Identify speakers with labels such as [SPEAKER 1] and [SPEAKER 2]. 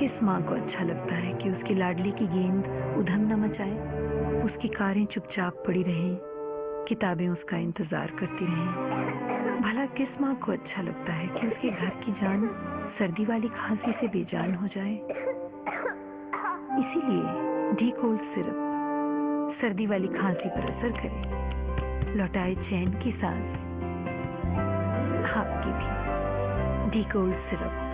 [SPEAKER 1] किस माँ को अच्छा लगता है कि उसकी लाडली की गेंद उधम न मचाए, उसकी कारें चुपचाप पड़ी रहें, किताबें उसका इंतजार करती रहें। भला किस माँ को अच्छा लगता है कि उसके घर की जान सर्दी वाली खांसी से बेजान हो जाए। इसीलिए डी कोल्ड सिरप सर्दी वाली खांसी पर असर करे, लौटाए चैन की सांस, आपकी भी। D cold syrup.